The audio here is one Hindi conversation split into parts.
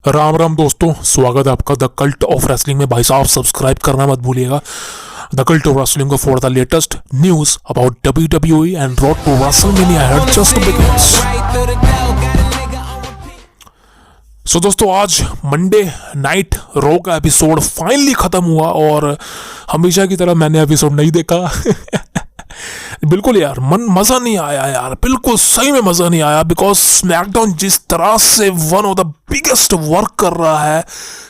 राम राम दोस्तों, स्वागत है आपका द कल्ट ऑफ रेसलिंग में। भाई साहब सब्सक्राइब करना मत भूलिएगा। द कल्ट ऑफ रेसलिंग को for the latest news about WWE and road to WrestleMania had just begins. So दोस्तों, आज मंडे नाइट रॉ का एपिसोड फाइनली खत्म हुआ और हमेशा की तरह मैंने एपिसोड नहीं देखा। बिल्कुल यार, मजा नहीं आया यार, बिल्कुल सही में मजा नहीं आया। बिकॉज स्मैकडाउन जिस तरह से one of the biggest work कर रहा है,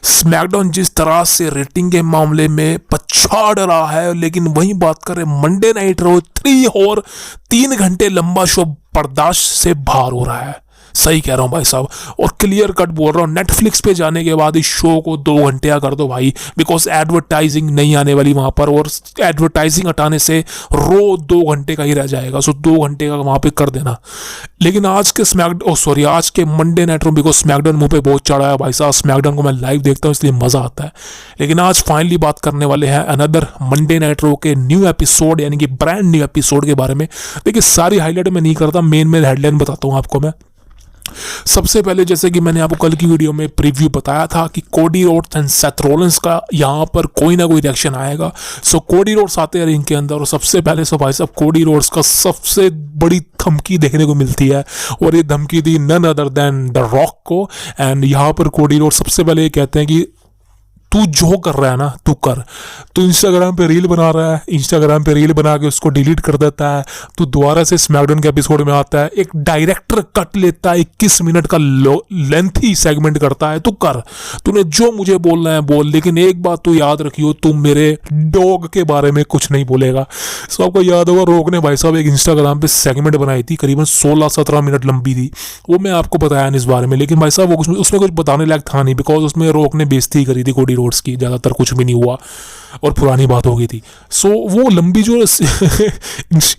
स्मैकडाउन जिस तरह से रेटिंग के मामले में पछाड़ रहा है, लेकिन वही बात करें मंडे नाइट रॉ 3 और 3 घंटे लंबा शो बर्दाश्त से बाहर हो रहा है। सही कह रहा हूँ भाई साहब, और क्लियर कट बोल रहा हूँ, नेटफ्लिक्स पे जाने के बाद इस शो को 2 घंटे का कर दो भाई। बिकॉज एडवर्टाइजिंग नहीं आने वाली वहां पर, और एडवर्टाइजिंग हटाने से रो 2 घंटे का ही रह जाएगा। सो 2 घंटे का वहां पे कर देना। लेकिन आज के आज के Monday night Raw, because SmackDown मुंह पे बहुत चढ़ा है भाई साहब। स्मैकडाउन को मैं लाइव देखता हूँ इसलिए मजा आता है। लेकिन आज फाइनली बात करने वाले हैं अनदर मंडे नाइट रो के न्यू एपिसोड, यानी कि ब्रांड न्यू एपिसोड के बारे में। देखिए, सारी हाईलाइट मैं नहीं करता, मेन हेडलाइन बताता हूँ आपको मैं। सबसे पहले, जैसे कि मैंने आपको कल की वीडियो में प्रीव्यू बताया था कि Cody Rhodes and Seth Rollins का यहाँ पर कोई ना कोई रिएक्शन आएगा। सो कोडी रोड्स आते हैं रिंग के अंदर, और सबसे पहले भाई साहब कोडी रोड्स का सबसे बड़ी धमकी देखने को मिलती है, और ये धमकी दी none other than the Rock को। एंड यहाँ पर कोडी रोड्स सबसे पहले ये कहते हैं कि तू जो कर रहा है ना, तू कर। तू इंस्टाग्राम पे रील बना रहा है, इंस्टाग्राम पे रील बना के उसको डिलीट कर देता है। तू दोबारा से स्मैकडाउन के एपिसोड में आता है, एक डायरेक्टर कट लेता है, 21 मिनट का लेंथी सेगमेंट करता है। तू कर, तूने जो मुझे बोलना है बोल, लेकिन एक बात तू याद रखियो, तू मेरे डॉग के बारे में कुछ नहीं बोलेगा। सो आपको याद होगा, रोक ने भाई साहब एक इंस्टाग्राम पे सेगमेंट बनाई थी, करीबन 16-17 मिनट लंबी थी। वो मैं आपको बताया नहीं इस बारे में, लेकिन भाई साहब वो उसमें कुछ बताने लायक था नहीं, बिकॉज उसमें रोक ने बेइज्जती करी थी कोडी रोड्स की, ज़्यादातर कुछ भी नहीं हुआ और पुरानी बात हो गई थी। सो वो लंबी जो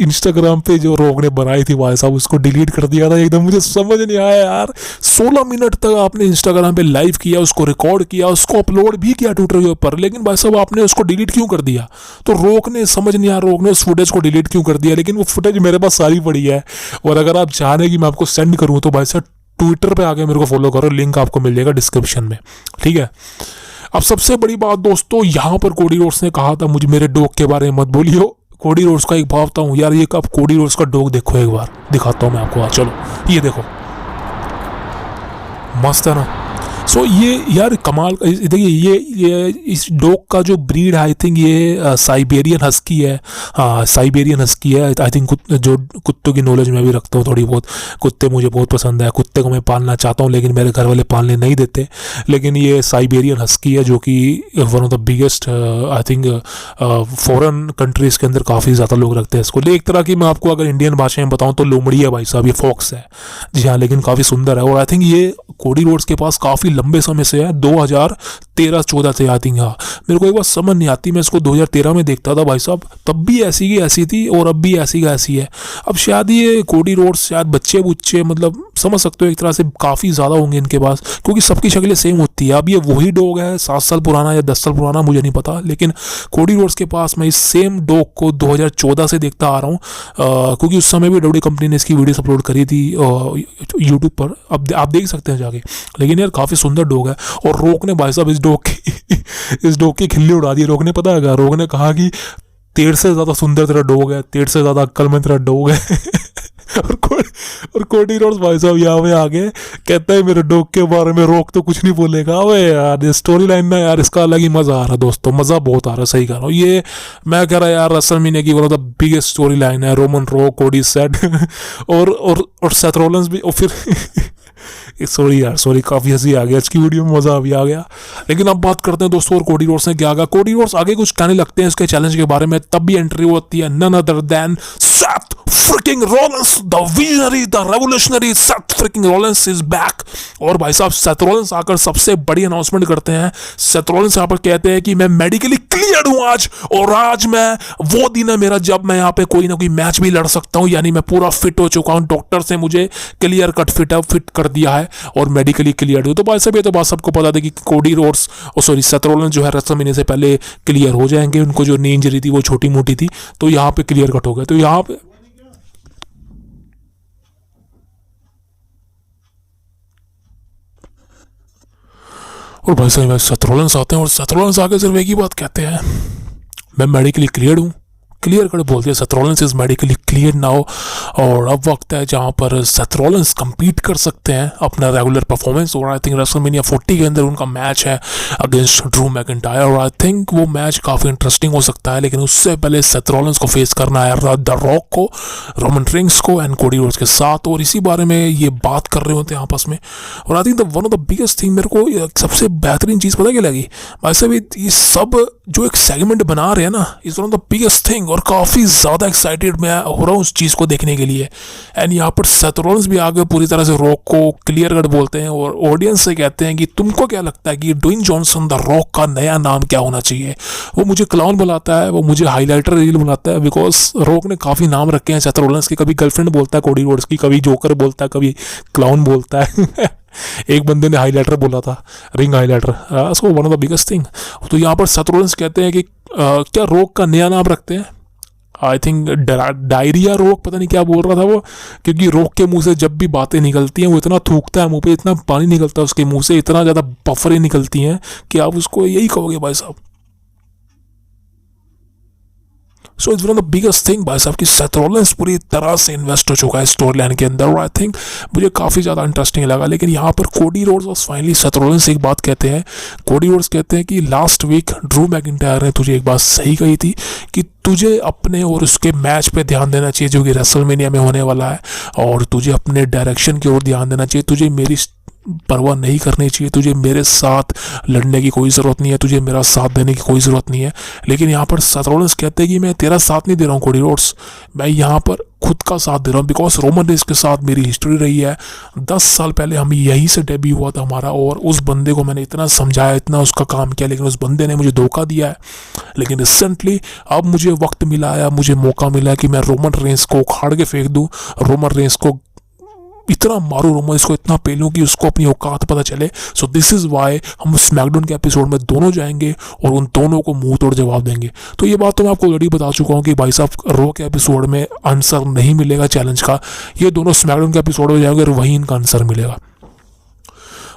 इंस्टाग्राम पे जो रोग ने बनाई थी भाई साहब, उसको डिलीट कर दिया था। एकदम मुझे समझ नहीं आया यार, 16 मिनट तक आपने इंस्टाग्राम पे लाइव किया, उसको रिकॉर्ड किया, उसको अपलोड भी किया ट्विटर के ऊपर, लेकिन भाई साहब आपने उसको डिलीट क्यों कर दिया? तो रोग ने समझ नहीं आया, रोग ने उस फुटेज को डिलीट क्यों कर दिया। लेकिन वो फुटेज मेरे पास सारी पड़ी है, और अगर आप चाहें कि मैं आपको सेंड करूँ तो भाई साहब ट्विटर पर आके मेरे को फॉलो करो, लिंक आपको मिल जाएगा डिस्क्रिप्शन में, ठीक है। अब सबसे बड़ी बात दोस्तों, यहाँ पर कोडी रोड्स ने कहा था मुझे मेरे डॉग के बारे में मत बोलियो। कोडी रोड्स का एक भावता हूँ यार, ये आप कोडी रोड्स का डॉग देखो, एक बार दिखाता हूँ मैं आपको। चलो ये देखो, मस्त है ना। सो ये यार कमाल, देखिए ये इस डॉग का जो ब्रीड है, आई थिंक ये साइबेरियन हस्की है। हाँ, साइबेरियन हस्की है आई थिंक। जो कुत्तों की नॉलेज मैं भी रखता हूँ थोड़ी बहुत, कुत्ते मुझे बहुत पसंद है, कुत्ते को मैं पालना चाहता हूँ, लेकिन मेरे घर वाले पालने नहीं देते। लेकिन ये साइबेरियन हस्की है, जो कि one of the biggest I think foreign countries के अंदर काफ़ी ज़्यादा लोग रखते हैं इसको। एक तरह की मैं आपको अगर इंडियन भाषा में बताऊँ तो लोमड़ी है भाई साहब, ये फॉक्स है जी हाँ, लेकिन काफ़ी सुंदर है। और आई थिंक ये कोडी रोड्स के पास काफ़ी लंबे समय से है, 2013-14 से आई थिंक। हाँ, मेरे को एक बात समझ नहीं आती, मैं इसको 2013 में देखता था भाई साहब, तब भी ऐसी की ऐसी थी और अब भी ऐसी का ऐसी है। अब शायद ये कोडी रोड्स शायद बच्चे बुच्चे, मतलब समझ सकते हो एक तरह से काफ़ी ज़्यादा होंगे इनके पास, क्योंकि सबकी शक्लें सेम होती है। अब ये वही डॉग है 7 साल पुराना या 10 साल पुराना, मुझे नहीं पता, लेकिन कोडी रोड्स के पास मैं इस सेम डॉग को 2014 से देखता आ रहा हूँ, क्योंकि उस समय भी डब्ल्यू कंपनी ने इसकी वीडियोस अपलोड करी थी यूट्यूब पर, अब आप देख सकते हैं जाके। लेकिन यार काफ़ी सुंदर डॉग है। और रोक ने भाई साहब इस डॉग की खिल्ली उड़ा दी। रोक ने पता है, रोक ने कहा कि तेरे से ज़्यादा सुंदर तेरा डॉग है, तेरे से ज़्यादा अक्लमंद तेरा डॉग है। और कोडी रोड्स भाई साहब यहाँ पे आ गए, कहता है मेरे डॉग के बारे में रोक तो कुछ नहीं बोलेगा। अबे यार, ये स्टोरी लाइन ना यार, इसका अलग ही मज़ा आ रहा है दोस्तों, मज़ा बहुत आ रहा है, सही कह रहा हूँ। ये मैं कह रहा यार रेसलमेनिया की one of the biggest story line है, रोमन रो, कोडी सेट और सेथ रॉलिंस भी। और फिर सॉरी यार, सॉरी, काफ़ी हंसी आ गया आज की वीडियो में, मज़ा भी आ गया। लेकिन अब बात करते हैं दोस्तों, और कोडी रोड्स ने क्या कहा। कोडी रोड्स आगे कुछ कहने लगते हैं इसके चैलेंज के बारे में, तब भी एंट्री होती है none other than Seth freaking Rollins, the visionary, the revolutionary Seth freaking Rollins is back. और भाई साहब सेथ रॉलिंस आकर सबसे बड़ी अनाउंसमेंट करते हैं। सेथ रॉलिंस यहाँ पर कहते हैं कि मैं मेडिकली क्लियर हूँ आज, और आज मैं वो दिन है मेरा जब मैं यहाँ पे कोई ना कोई मैच भी लड़ सकता हूँ, यानी मैं पूरा फिट हो चुका हूँ, डॉक्टर से मुझे क्लियर कट फिट कर दिया है और मेडिकली क्लियर हूँ। तो भाई साहब ये तो बात सबको पता थी कि कोडी रोड्स सेथ रॉलिंस जो है रेसलमेनिया से पहले क्लियर हो जाएंगे, उनको जो नी इंजरी थी वो छोटी मोटी थी, तो यहाँ पे क्लियर कट हो गया। तो यहाँ पे और भाई साहब सेथ रॉलिंस आते हैं और सेथ रॉलिंस आके सिर्फ एक ही बात कहते हैं, मैं मेडिकली क्लियर हूँ। क्लियर कट बोलते हैं Seth Rollins is medically clear now. और अब वक्त है जहाँ पर सेथ रॉलिंस कम्पीट कर सकते हैं अपना रेगुलर परफॉर्मेंस। और आई थिंक रेसलमेनिया 40 के अंदर उनका मैच है अगेंस्ट ड्रू मैकिंटायर और आई थिंक वो मैच काफ़ी इंटरेस्टिंग हो सकता है। लेकिन उससे पहले सेथ रॉलिंस को फेस करना है द रॉक को, रोमन रिंग्स को एंड कोडी रोड्स के साथ। और इसी बारे में ये बात कर रहे होते हैं आपस में। और I think the one of the biggest thing, मेरे को सबसे बेहतरीन चीज़ पता क्या लगी भाई साहब, ये सब जो एक सेगमेंट बना रहे हैं ना, is one of the biggest thing. और काफ़ी ज़्यादा एक्साइटेड मैं हो रहा हूँ उस चीज़ को देखने के लिए। एंड यहाँ पर सेथ रॉलिंस भी आगे पूरी तरह से रॉक को क्लियर कट बोलते हैं और ऑडियंस से कहते हैं कि तुमको क्या लगता है कि ड्वेन जॉनसन द रॉक का नया नाम क्या होना चाहिए। वो मुझे क्लाउन बुलाता है, वो मुझे हाईलाइटर रील बुलाता है, बिकॉज रॉक ने काफ़ी नाम रखे हैं सेथ रॉलिंस के। कभी गर्लफ्रेंड बोलता है कोडी रोड्स की, कभी जोकर बोलता है, कभी क्लाउन बोलता है। एक बंदे ने हाईलाइटर बोला था, ring highlighter, so one of the biggest thing. तो यहाँ पर सेथ रॉलिंस कहते हैं कि क्या रॉक का नया नाम रखते हैं। आई थिंक डायरिया रोक, पता नहीं क्या बोल रहा था वो, क्योंकि रोक के मुंह से जब भी बातें निकलती हैं वो इतना थूकता है मुंह पे, इतना पानी निकलता है उसके मुंह से, इतना ज़्यादा बफरें निकलती हैं कि आप उसको यही कहोगे भाई साहब। So it's one of the biggest thing भाई साहब कि सेथ रॉलिंस पूरी तरह से इन्वेस्ट हो चुका है स्टोरी लाइन के अंदर और आई थिंक मुझे काफ़ी ज़्यादा इंटरेस्टिंग लगा। लेकिन यहाँ पर कोडी रोड्स और फाइनली सेथ रॉलिंस एक बात कहते हैं। कोडी रोड्स कहते हैं कि लास्ट वीक ड्रू मैकिंटायर ने तुझे एक बात सही कही थी कि तुझे अपने और उसके मैच पे ध्यान देना चाहिए जो कि रेसलमेनिया में होने वाला है, और तुझे अपने डायरेक्शन की ओर ध्यान देना चाहिए। तुझे मेरी परवाह नहीं करनी चाहिए, तुझे मेरे साथ लड़ने की कोई ज़रूरत नहीं है, तुझे मेरा साथ देने की कोई ज़रूरत नहीं है। लेकिन यहाँ पर सेथ रॉलिंस कहते हैं कि मैं तेरा साथ नहीं दे रहा हूँ कोडी रोड्स, मैं यहाँ पर खुद का साथ दे रहा हूँ। बिकॉज रोमन रेंज के साथ मेरी हिस्ट्री रही है, 10 साल पहले हम यहीं से डेब्यू हुआ था हमारा, और उस बंदे को मैंने इतना समझाया, इतना उसका काम किया, लेकिन उस बंदे ने मुझे धोखा दिया है। लेकिन रिसेंटली अब मुझे वक्त मिला है, मुझे मौका मिला है कि मैं रोमन रेंज को उखाड़ के फेंक दूँ, रोमन रेंज को इतना मारूं, रोमन इसको इतना पेलूं कि उसको अपनी औकात पता चले। सो दिस इज़ वाई हम स्मैकडाउन के एपिसोड में दोनों जाएंगे और उन दोनों को मुंह तोड़ जवाब देंगे। तो ये बात तो मैं आपको ऑलरेडी बता चुका हूँ कि भाई साहब रो के एपिसोड में आंसर नहीं मिलेगा चैलेंज का, ये दोनों स्मैकडाउन के एपिसोड में जाएंगे और वहीं इनका आंसर मिलेगा।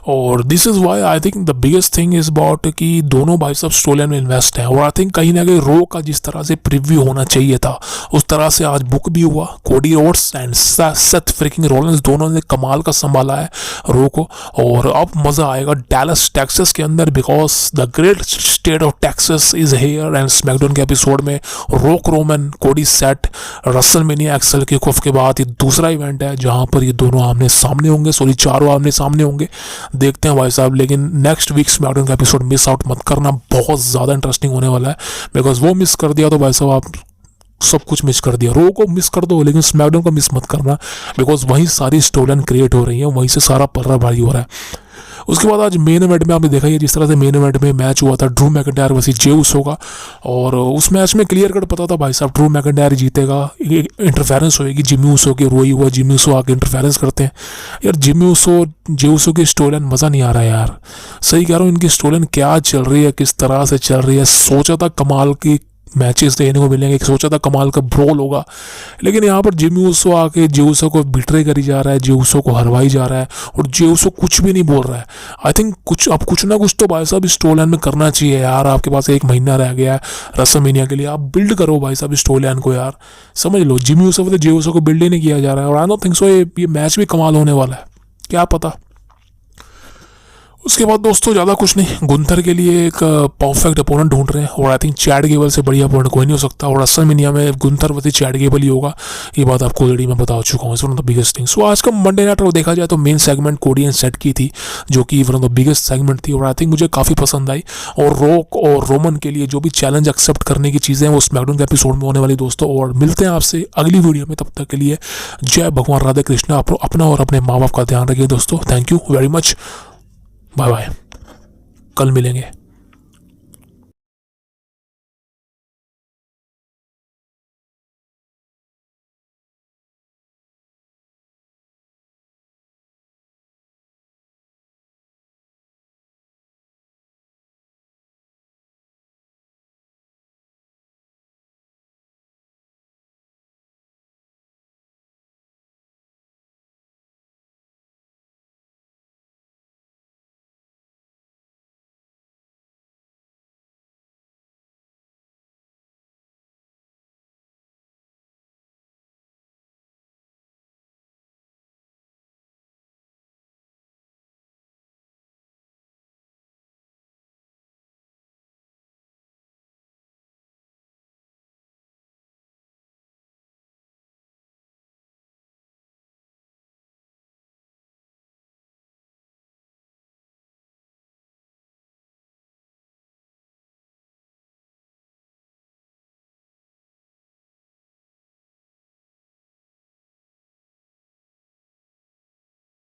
और this is why I think the biggest thing is about कि दोनों भाई साहब स्टोरी लाइन में इन्वेस्ट हैं। और आई थिंक कहीं ना कहीं रो का जिस तरह से प्रीव्यू होना चाहिए था उस तरह से आज बुक भी हुआ। Cody Rhodes and Seth freaking Rollins दोनों ने कमाल का संभाला है रो को, और अब मज़ा आएगा डैलस टेक्सास के अंदर, because the great state of Texas is here. And SmackDown के एपिसोड में रॉक, रोमन, कोडी, सेथ, रेसलमेनिया एक्सेल के ऑफ के बाद ये दूसरा इवेंट है जहाँ पर ये दोनों आमने सामने होंगे, सॉरी चारों आमने सामने होंगे। देखते हैं भाई साहब, लेकिन नेक्स्ट वीक स्मैकडाउन का एपिसोड मिस आउट मत करना, बहुत ज़्यादा इंटरेस्टिंग होने वाला है। बिकॉज वो मिस कर दिया तो भाई साहब आप सब कुछ मिस कर दिया। रो को मिस कर दो लेकिन स्मैकडाउन को मिस मत करना, बिकॉज वहीं सारी स्टोरी लाइन क्रिएट हो रही है, वहीं से सारा पर्रा भारी हो रहा है। उसके बाद आज मेन इवेंट में आपने देखा ही है जिस तरह से मेन इवेंट में मैच हुआ था ड्रू मैकिंटायर वर्सेस जे उसो का, और उस मैच में क्लियर कट पता था भाई साहब ड्रू मैकिंटायर जीतेगा। इंटरफेरेंस होएगी जिमी उसो की, रोई हुआ जिमी उसो आके इंटरफेरेंस करते हैं। यार जिमी उसो, जे उसो की स्टोरी लाइन मज़ा नहीं आ रहा है यार, सही कह रहा हूँ। इनकी स्टोरी लाइन क्या चल रही है, किस तरह से चल रही है। सोचा था कमाल की मैचेस देखने को मिलेंगे, सोचा था कमाल का ब्रोल होगा, लेकिन यहाँ पर जिमी उसो आके जे उसो को बिट्रे करी जा रहा है, जे उसो को हरवाई जा रहा है, और जे उसो कुछ भी नहीं बोल रहा है। आई थिंक कुछ ना कुछ तो भाई साहब इस स्टोरी लाइन में करना चाहिए यार। आपके पास 1 महीना रह गया है रेसलमेनिया के लिए, आप बिल्ड करो भाई साहब स्टोरी लाइन को यार, समझ लो। जिमी उसो तो जे उसो को बिल्ड ही नहीं किया जा रहा है, और आई डोंट थिंक सो ये मैच भी कमाल होने वाला है, क्या पता। उसके बाद दोस्तों ज़्यादा कुछ नहीं, गुंथर के लिए एक परफेक्ट अपोनेंट ढूंढ रहे हैं, और आई थिंक चैड गेबल से बढ़िया अपोनेंट कोई नहीं हो सकता, और रेसलमेनिया में गुंथर वर्सेस चैड गेबल ही होगा। ये बात आपको ऑलरेडी मैं बता चुका हूँ, it's one of the biggest thing. So आज का मंडे नाइट देखा जाए तो main segment Cody and Seth की थी, जो कि one of the biggest segment थी, और आई थिंक मुझे काफ़ी पसंद आई। और रॉक और रोमन के लिए जो भी चैलेंज एक्सेप्ट करने की चीज़ें हैं वो स्मैकडाउन के एपिसोड में होने वाली दोस्तों। और मिलते हैं आपसे अगली वीडियो में, तब तक के लिए जय भगवान राधे कृष्णा। अपना और अपने माँ बाप का ध्यान रखिए दोस्तों। Thank you very much, bye bye, कल मिलेंगे।